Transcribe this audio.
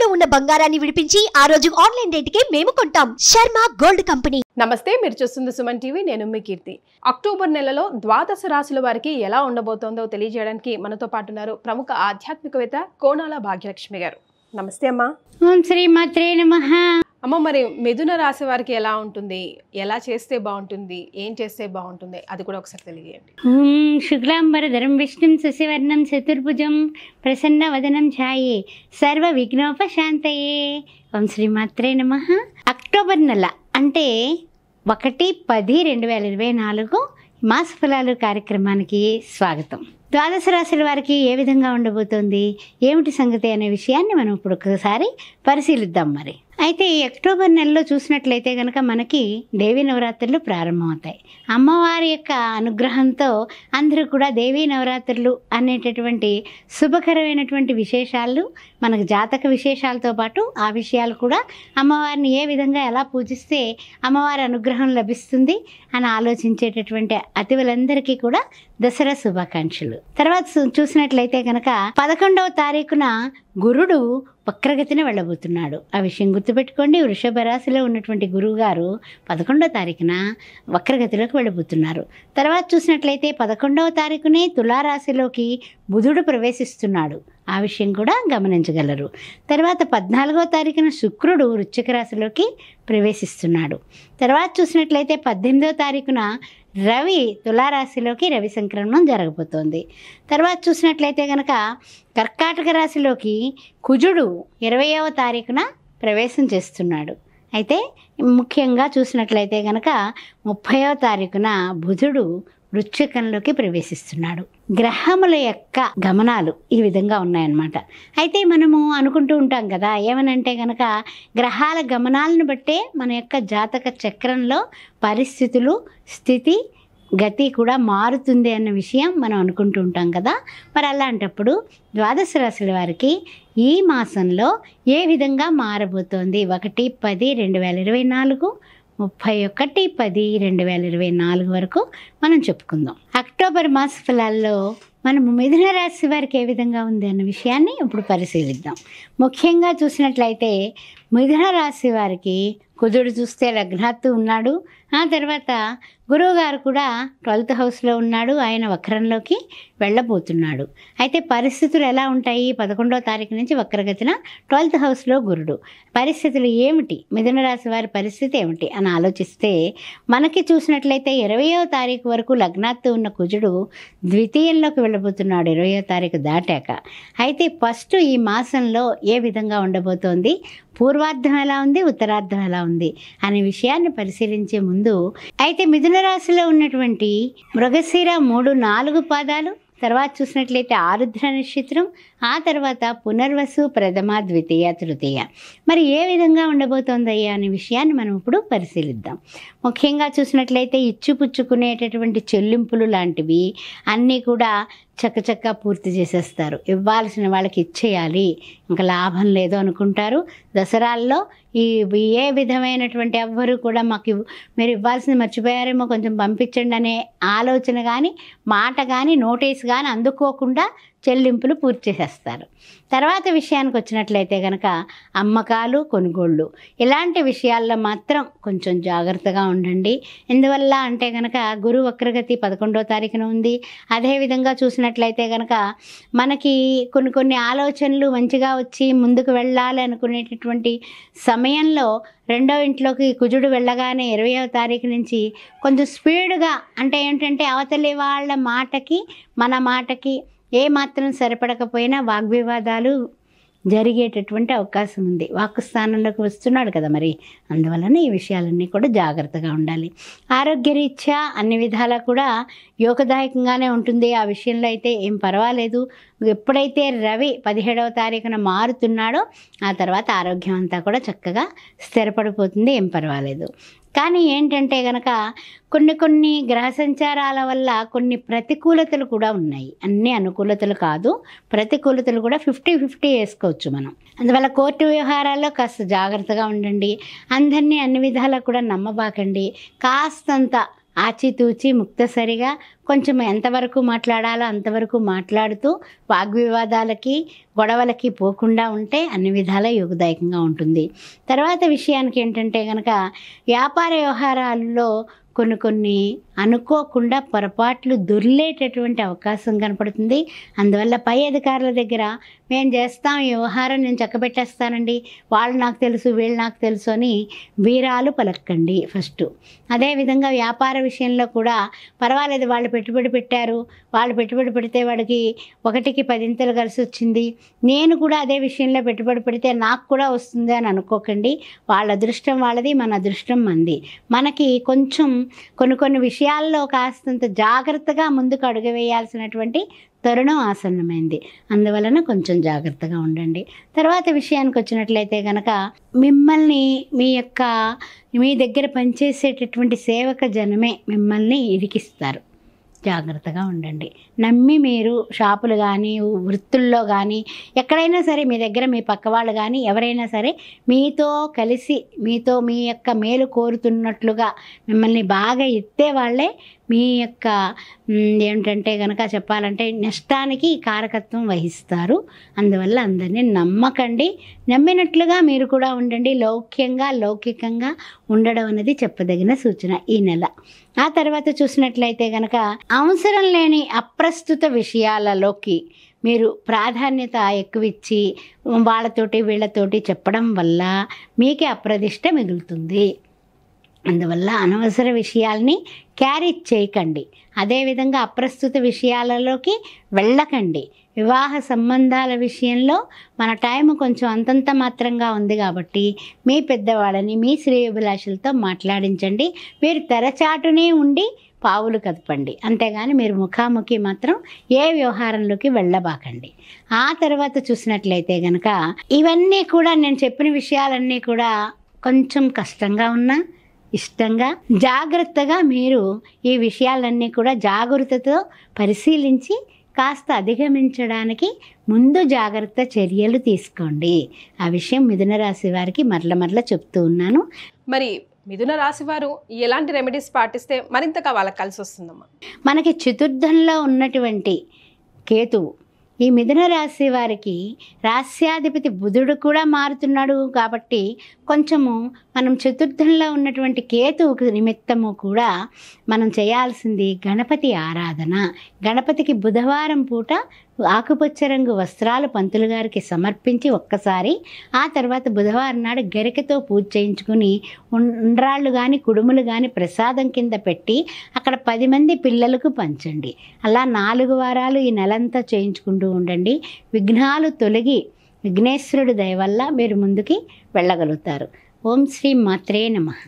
తాకట్టులో ఉన్న బంగారాన్ని విడిపించి ఆ రోజు ఆన్లైన్ రేటుకే మేము కొంటాం. Sharma gold company. నమస్తే, మీరు చూస్తుంది సుమన్ టీవీ. నేను మీ కీర్తి. అక్టోబర్ నెలలో ద్వాదశ రాశుల వారికి ఎలా ఉండబోతోందో తెలియజేయడానికి మనతో పాటు ఉన్నారు ప్రముఖ ఆధ్యాత్మికవేత్త కోనాల భాగ్యలక్ష్మి గారు. నమస్తే అమ్మా. ఓం శ్రీ మాత్రే నమః. అమ్మ, మరి మిథున రాశి వారికి ఎలా ఉంటుంది, ఎలా చేస్తే బాగుంటుంది, ఏం చేస్తే బాగుంటుంది, అది కూడా ఒకసారి తెలియజేయండి. ఓం శుక్లాంబరధరం విష్ణుం శశివర్ణం చతుర్భుజం ప్రసన్న వదనం ఛాయే సర్వ విఘ్నోపశాంతయే. ఓం శ్రీ మాత్రే నమః. అక్టోబర్ నెల అంటే 1-10-2024 మాస ఫలాలు కార్యక్రమానికి స్వాగతం. ద్వాదశ రాశుల వారికి ఏ విధంగా ఉండబోతోంది, ఏమిటి సంగతి అనే విషయాన్ని మనం ఇప్పుడు ఒకసారి పరిశీలిద్దాం. మరి అయితే ఈ అక్టోబర్ నెలలో చూసినట్లయితే కనుక మనకి దేవీ నవరాత్రులు ప్రారంభమవుతాయి. అమ్మవారి యొక్క అనుగ్రహంతో అందరూ కూడా దేవీ నవరాత్రులు అనేటటువంటి శుభకరమైనటువంటి విశేషాలు, మనకు జాతక విశేషాలతో పాటు ఆ విషయాలు కూడా అమ్మవారిని ఏ విధంగా ఎలా పూజిస్తే అమ్మవారి అనుగ్రహం లభిస్తుంది అని ఆలోచించేటటువంటి అతిథులందరికీ కూడా దసరా శుభాకాంక్షలు. తర్వాత చూసినట్లయితే కనుక 11వ తారీఖున గురుడు వక్రగతిని వెళ్ళబోతున్నాడు. ఆ విషయం గుర్తుపెట్టుకోండి. వృషభ రాశిలో ఉన్నటువంటి గురువు గారు 11వ తారీఖున వక్రగతిలోకి వెళ్ళబోతున్నారు. తర్వాత చూసినట్లయితే 11వ తారీఖునే తులారాశిలోకి బుధుడు ప్రవేశిస్తున్నాడు. ఆ విషయం కూడా గమనించగలరు. తర్వాత 14వ తారీఖున శుక్రుడు వృశ్చిక రాశిలోకి ప్రవేశిస్తున్నాడు. తర్వాత చూసినట్లయితే 18వ తారీఖున రవి తులారాశిలోకి రవి సంక్రమణం జరగబోతోంది. తర్వాత చూసినట్లయితే కనుక కర్కాటక రాశిలోకి కుజుడు 20వ తారీఖున ప్రవేశం చేస్తున్నాడు. అయితే ముఖ్యంగా చూసినట్లయితే కనుక 30వ తారీఖున బుధుడు వృశ్చికంలోకి ప్రవేశిస్తున్నాడు. గ్రహముల యొక్క గమనాలు ఈ విధంగా ఉన్నాయన్నమాట. అయితే మనము అనుకుంటూ ఉంటాం కదా, ఏమనంటే కనుక గ్రహాల గమనాలను బట్టే మన యొక్క జాతక చక్రంలో పరిస్థితులు, స్థితి, గతి కూడా మారుతుంది అన్న విషయం మనం అనుకుంటూ ఉంటాం కదా. మరి అలాంటప్పుడు ద్వాదశ రాశుల వారికి ఈ మాసంలో ఏ విధంగా మారబోతోంది 1-10-2024, 31-10-2024 వరకు మనం చెప్పుకుందాం. అక్టోబర్ మాస ఫలాల్లో మనము మిథున రాశి వారికి ఏ విధంగా ఉంది అన్న విషయాన్ని ఇప్పుడు పరిశీలిద్దాం. ముఖ్యంగా చూసినట్లయితే మిథున రాశి వారికి కుజుడు చూస్తే లగ్నాత్తు ఉన్నాడు. ఆ తర్వాత గురువు గారు కూడా 12th హౌస్లో ఉన్నాడు. ఆయన వక్రంలోకి వెళ్ళబోతున్నాడు. అయితే పరిస్థితులు ఎలా ఉంటాయి? 11వ తారీఖు నుంచి వక్రగతిన 12th హౌస్లో గురుడు. పరిస్థితులు ఏమిటి, మిథున రాశి వారి పరిస్థితి ఏమిటి అని ఆలోచిస్తే మనకి చూసినట్లయితే 20వ తారీఖు వరకు లగ్నాత్తు ఉన్న కుజుడు ద్వితీయంలోకి వెళ్ళబోతున్నాడు 20వ తారీఖు దాటాక. అయితే ఫస్ట్ ఈ మాసంలో ఏ విధంగా ఉండబోతోంది, పూర్వార్ధం ఎలా ఉంది, ఉత్తరార్ధం ఎలా ఉంది అనే విషయాన్ని పరిశీలించే ముందు అయితే మిథున రాశిలో ఉన్నటువంటి మృగశిర 3-4 పాదాలు, తర్వాత చూసినట్లయితే ఆరుద్ర నక్షత్రం, ఆ తర్వాత పునర్వసు, ప్రథమ, ద్వితీయ, తృతీయ మరి ఏ విధంగా ఉండబోతోందయ్యా అనే విషయాన్ని మనం ఇప్పుడు పరిశీలిద్దాం. ముఖ్యంగా చూసినట్లయితే ఇచ్చిపుచ్చుకునేటటువంటి చెల్లింపులు లాంటివి అన్నీ కూడా చక్కచక్క పూర్తి చేసేస్తారు. ఇవ్వాల్సిన వాళ్ళకి ఇచ్చేయాలి, ఇంకా లాభం లేదు అనుకుంటారు. దసరాల్లో ఏ విధమైనటువంటి ఎవ్వరూ కూడా మీరు ఇవ్వాల్సింది మర్చిపోయారేమో, కొంచెం పంపించండి అనే ఆలోచన కానీ, మాట కానీ, నోటీస్ కానీ అందుకోకుండా చెల్లింపులు పూర్తి చేసేస్తారు. తర్వాత విషయానికి వచ్చినట్లయితే కనుక అమ్మకాలు, కొనుగోళ్ళు ఇలాంటి విషయాల్లో మాత్రం కొంచెం జాగ్రత్తగా ఉండండి. ఎందువల్ల అంటే కనుక గురు వక్రగతి 11వ తారీఖున ఉంది. అదేవిధంగా చూసినట్లయితే కనుక మనకి కొన్ని ఆలోచనలు మంచిగా వచ్చి ముందుకు వెళ్ళాలి అనుకునేటటువంటి సమయంలో 2వ ఇంట్లోకి కుజుడు వెళ్ళగానే 20వ తారీఖు నుంచి కొంచెం స్పీడ్గా, అంటే ఏంటంటే అవతలి వాళ్ళ మాటకి మన మాటకి ఏ మాత్రం సరిపడకపోయినా వాగ్వివాదాలు జరిగేటటువంటి అవకాశం ఉంది. వాక్కు స్థానంలోకి వస్తున్నాడు కదా, మరి అందువలన ఈ విషయాలన్నీ కూడా జాగ్రత్తగా ఉండాలి. ఆరోగ్యరీత్యా అన్ని విధాలా కూడా యోగదాయకంగానే ఉంటుంది. ఆ విషయంలో అయితే ఏం పర్వాలేదు. ఎప్పుడైతే రవి 17వ తారీఖున మారుతున్నాడో ఆ తర్వాత ఆరోగ్యం అంతా కూడా చక్కగా స్థిరపడిపోతుంది, ఏం పర్వాలేదు. కానీ ఏంటంటే కనుక కొన్ని గ్రహ సంచారాల వల్ల కొన్ని ప్రతికూలతలు కూడా ఉన్నాయి. అన్ని అనుకూలతలు కాదు, ప్రతికూలతలు కూడా 50-50 వేసుకోవచ్చు మనం. అందువల్ల కోర్టు వ్యవహారాల్లో కాస్త జాగ్రత్తగా ఉండండి. అందరినీ అన్ని విధాలా కూడా నమ్మబాకండి. కాస్తంత ఆచితూచి ముక్తసరిగా కొంచెం ఎంతవరకు మాట్లాడాలో అంతవరకు మాట్లాడుతూ వాగ్వివాదాలకి గొడవలకి పోకుండా ఉంటే అన్ని విధాలా యోగదాయకంగా ఉంటుంది. తర్వాత విషయానికి ఏంటంటే కనుక వ్యాపార వ్యవహారాల్లో కొన్ని అనుకోకుండా పొరపాట్లు దొర్లేటటువంటి అవకాశం కనపడుతుంది. అందువల్ల పై అధికారుల దగ్గర మేము చేస్తాం ఈ వ్యవహారం, నేను చక్కబెట్టేస్తానండి, వాళ్ళు నాకు తెలుసు వీళ్ళు నాకు తెలుసు అని వీరాలు పలక్కండి ఫస్ట్. అదేవిధంగా వ్యాపార విషయంలో కూడా పర్వాలేదు, వాళ్ళు పెట్టుబడి పెట్టారు, వాళ్ళు పెట్టుబడి పెడితే వాడికి 1కి 10 కలిసి వచ్చింది, నేను కూడా అదే విషయంలో పెట్టుబడి పెడితే నాకు కూడా వస్తుంది అని అనుకోకండి. వాళ్ళ అదృష్టం వాళ్ళది, మన అదృష్టం మంది. మనకి కొంచెం కొన్ని విషయాల్లో కాస్తంత జాగ్రత్తగా ముందుకు అడుగు వేయాల్సినటువంటి తరుణం ఆసన్నమైంది. అందువలన కొంచెం జాగ్రత్తగా ఉండండి. తర్వాత విషయానికి వచ్చినట్లయితే కనుక మిమ్మల్ని మీ దగ్గర పనిచేసేటటువంటి సేవక జనమే మిమ్మల్ని ఇరికిస్తారు. జాగ్రత్తగా ఉండండి. నమ్మి మీరు షాపులు కానీ వృత్తుల్లో కానీ ఎక్కడైనా సరే మీ దగ్గర మీ పక్క వాళ్ళు కానీ ఎవరైనా సరే మీతో కలిసి మీ యొక్క మేలు కోరుతున్నట్లుగా మిమ్మల్ని బాగా ఎత్తే వాళ్ళే మీ యొక్క ఏమిటంటే కనుక చెప్పాలంటే నష్టానికి కారకత్వం వహిస్తారు. అందువల్ల అందరినీ నమ్మకండి. నమ్మినట్లుగా మీరు కూడా ఉండండి. లౌకికంగా ఉండడం అనేది చెప్పదగిన సూచన ఈ నెల. ఆ తర్వాత చూసినట్లయితే కనుక అవసరం లేని అప్రస్తుత విషయాలలోకి మీరు ప్రాధాన్యత ఎక్కువిచ్చి వాళ్ళతోటి వీళ్ళతోటి చెప్పడం వల్ల మీకే అప్రదిష్ట మిగులుతుంది. అందువల్ల అనవసర విషయాల్ని క్యారీ చేయకండి. అదేవిధంగా అప్రస్తుత విషయాలలోకి వెళ్ళకండి. వివాహ సంబంధాల విషయంలో మన టైం కొంచెం అంతంత మాత్రంగా ఉంది కాబట్టి మీ పెద్దవాళ్ళని మీ శ్రేయోభిలాషులతో మాట్లాడించండి. మీరు తెరచాటునే ఉండి పావులు కదపండి, అంతేగాని మీరు ముఖాముఖి మాత్రం ఏ వ్యవహారంలోకి వెళ్ళబాకండి. ఆ తర్వాత చూసినట్లయితే కనుక ఇవన్నీ కూడా నేను చెప్పిన విషయాలన్నీ కూడా కొంచెం కష్టంగా ఉన్నా ఇష్టంగా జాగ్రత్తగా మీరు ఈ విషయాలన్నీ కూడా జాగరూకతతో పరిశీలించి కాస్త అధిగమించడానికి ముందు జాగ్రత్త చర్యలు తీసుకోండి. ఆ విషయం మిథున రాశి వారికి మరల చెప్తూ ఉన్నాను. మరి మిథున రాశి వారు ఎలాంటి రెమెడీస్ పాటిస్తే మరింతగా వాళ్ళకి కలిసి వస్తుందమ్మా? మనకి చతుర్థంలో ఉన్నటువంటి కేతువు ఈ మిథున రాశి వారికి రాస్యాధిపతి బుధుడు కూడా మారుతున్నాడు కాబట్టి కొంచెము మనం చతుర్థంలో ఉన్నటువంటి కేతువుకు నిమిత్తము కూడా మనం చేయాల్సింది గణపతి ఆరాధన. గణపతికి బుధవారం పూట ఆకుపచ్చ రంగు వస్త్రాలు పంతులు గారికి సమర్పించి ఒక్కసారి, ఆ తర్వాత బుధవారం నాడు గరికతో పూజ చేయించుకుని ఉండ్రాళ్ళు కానీ కుడుములు కానీ ప్రసాదం కింద పెట్టి అక్కడ 10 మంది పిల్లలకు పంచండి. అలా 4 వారాలు ఈ నెలంతా చేయించుకుంటూ ఉండండి. విఘ్నాలు తొలగి విఘ్నేశ్వరుడి దయ వల్ల మీరు ముందుకి వెళ్ళగలుగుతారు. ఓం శ్రీ మాత్రే నమః.